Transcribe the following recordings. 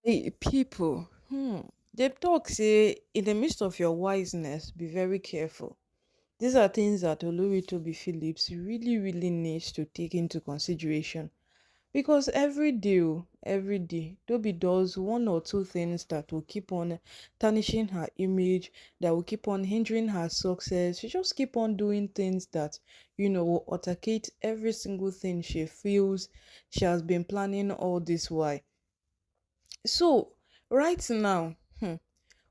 Hey, people, they talk say in the midst of your wiseness, be very careful. These are things that Olori Toby Phillips really needs to take into consideration because every day, Toby does one or two things that will keep on tarnishing her image, that will keep on hindering her success. She just keep on doing things that will altercate every single thing she feels she has been planning all this while. So right now,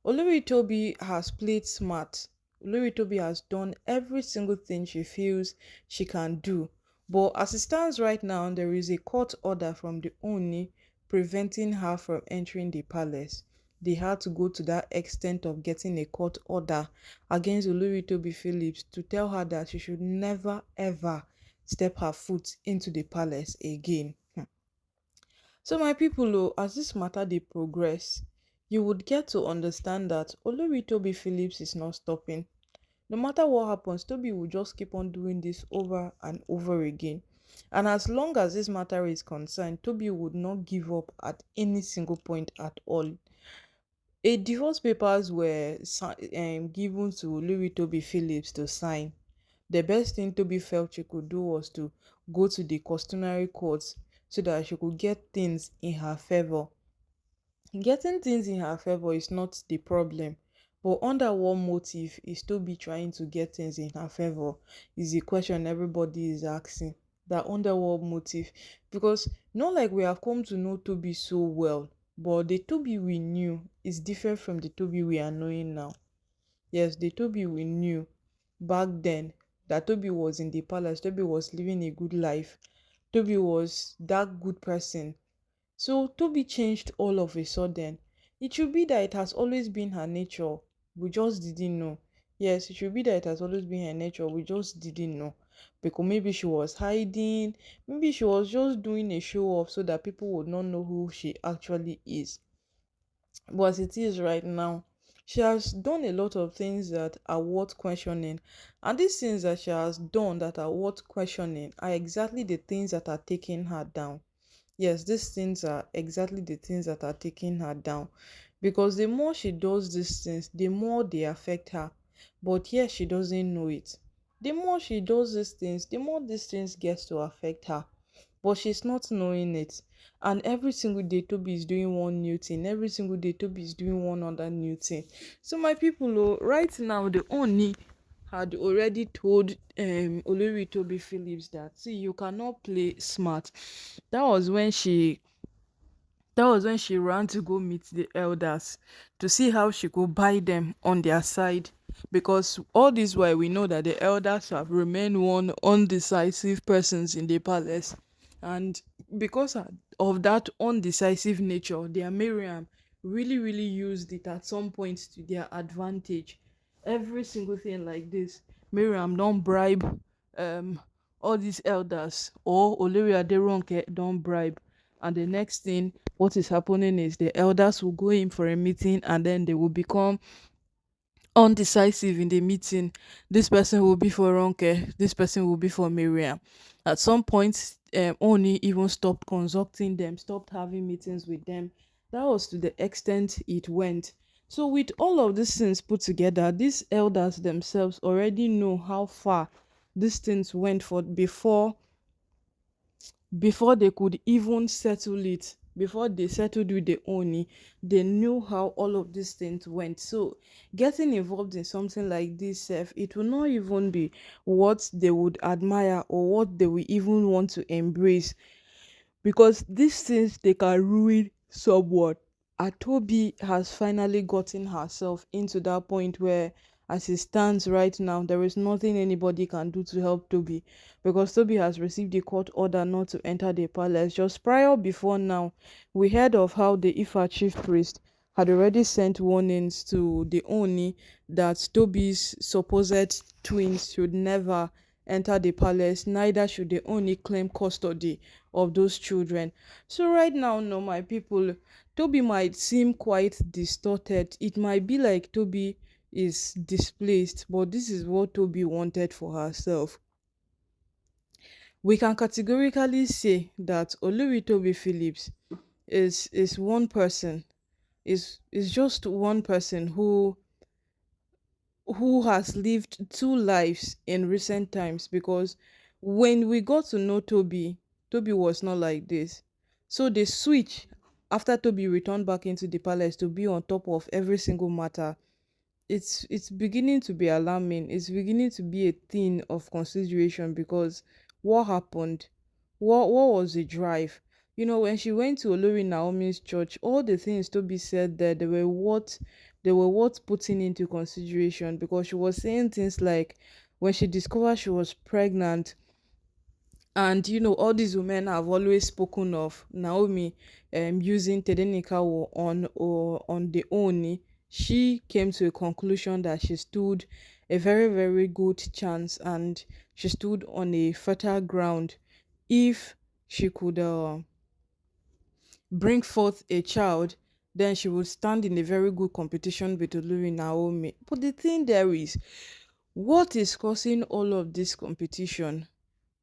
Olori Toby has played smart. Olori Toby has done every single thing she feels she can do. But as it stands right now, there is a court order from the Oni preventing her from entering the palace. They had to go to that extent of getting a court order against Olori Toby Phillips to tell her that she should never ever step her foot into the palace again. So my people, as this matter dey progress, you would get to understand that Olori Toby Phillips is not stopping. No matter what happens, Toby will just keep on doing this over and over again. And as long as this matter is concerned, Toby would not give up at any single point at all. A divorce papers were given to Olori Toby Phillips to sign. The best thing Toby felt she could do was to go to the customary courts so that she could get things in her favor. Getting things in her favor is not the problem, but under what motive is Toby trying to get things in her favor is the question everybody is asking. That under what motive? Because not like we have come to know Toby so well, but the Toby we knew is different from the Toby we are knowing now. Yes, the Toby we knew back then, that Toby was in the palace, Toby was living a good life, Toby was that good person. So Toby changed all of a sudden. It should be that it has always been her nature. We just didn't know. Yes, it should be that it has always been her nature. We just didn't know. Because maybe she was hiding. Maybe she was just doing a show off so that people would not know who she actually is. But as it is right now, she has done a lot of things that are worth questioning. And these things that she has done that are worth questioning are exactly the things that are taking her down. Yes, these things are exactly the things that are taking her down. Because the more she does these things, the more they affect her. But yes, she doesn't know it. The more she does these things, the more these things get to affect her. But she's not knowing it. And every single day, Toby is doing one new thing. Every single day, Toby is doing one other new thing. So, my people, right now, the Oni had already told Olori Toby Phillips that, see, you cannot play smart. That was when she that was when she ran to go meet the elders to see how she could buy them on their side. Because all this while we know that the elders have remained one undecisive persons in the palace. And because of that undecisive nature, their Miriam really used it at some point to their advantage. Every single thing like this, Miriam don't bribe all these elders, or Olori Aderonke don't bribe. And the next thing what is happening is the elders will go in for a meeting and then they will become undecisive in the meeting. This person will be for Ronke, this person will be for Miriam. At some point, Oni even stopped consulting them, stopped having meetings with them. That was to the extent it went. So with all of these things put together, these elders themselves already know how far these things went for before they could even settle it. Before they settled with the Oni, they knew how all of these things went. So getting involved in something like this sef, it will not even be what they would admire or what they will even want to embrace, because these things they can ruin someone. Atobi has finally gotten herself into that point where, as it stands right now, there is nothing anybody can do to help Toby, because Toby has received the court order not to enter the palace. Just prior before now, we heard of how the Ifa chief priest had already sent warnings to the Oni that Toby's supposed twins should never enter the palace, neither should they only claim custody of those children. So right now, no, my people, Toby might seem quite distorted. It might be like Toby is displaced, but this is what Toby wanted for herself. We can categorically say that Olori Toby Phillips is one person, is just one person who has lived two lives in recent times, because when we got to know Toby was not like this. So the switch after Toby returned back into the palace to be on top of every single matter, it's beginning to be alarming. It's beginning to be a thing of consideration, because what happened? What was the drive? When she went to Olori Naomi's church, all the things to be said there, they were what putting into consideration, because she was saying things like when she discovered she was pregnant, and all these women have always spoken of Naomi using Tedenikawo on the Oni. She came to a conclusion that she stood a very, very good chance, and she stood on a fertile ground if she could bring forth a child. Then she would stand in a very good competition with Olori Naomi. But the thing there is, what is causing all of this competition?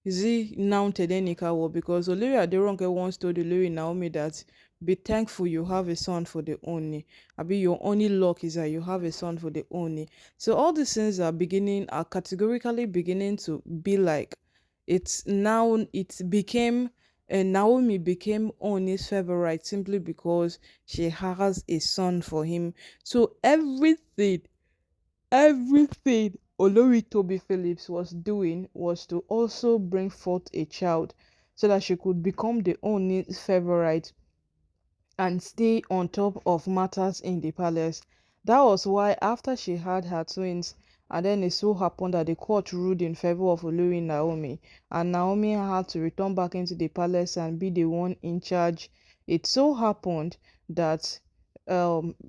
Is he now Tedenikawo? Because Olori Aderonke once told Olori Naomi that be thankful you have a son for the Oni. Abi your only luck is that you have a son for the Oni. So all these things are categorically beginning to be like, it became, and Naomi became Oni's favorite simply because she has a son for him. So everything Olori Toby Phillips was doing was to also bring forth a child so that she could become the only favorite and stay on top of matters in the palace. That was why, after she had her twins, and then it so happened that the court ruled in favor of Olori Naomi, and Naomi had to return back into the palace and be the one in charge. It so happened that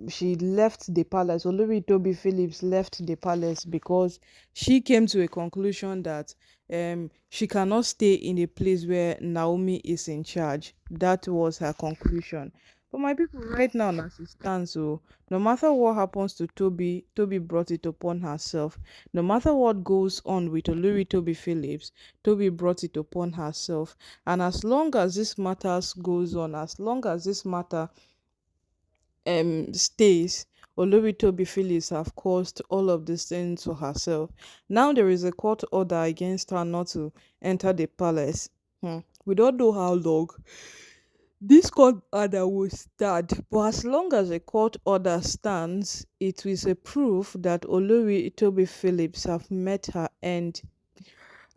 she left the palace. Olori Toby Phillips left the palace because she came to a conclusion that she cannot stay in a place where Naomi is in charge. That was her conclusion. But my people, right now, as it stands, so no matter what happens to Toby brought it upon herself. No matter what goes on with Olori Toby Phillips, Toby brought it upon herself. And as long as this matters goes on, as long as this matter stays, Olori Toby Phillips have caused all of these things to herself. Now there is a court order against her not to enter the palace. We don't know how long this court order will stand, but as long as a court order stands, it is a proof that Olori Toby Phillips have met her end,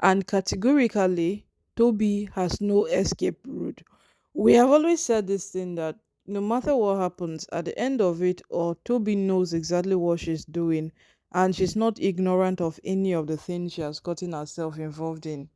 and categorically, Toby has no escape route. We have always said this thing that no matter what happens at the end of it, or Toby knows exactly what she's doing, and she's not ignorant of any of the things she has gotten herself involved in.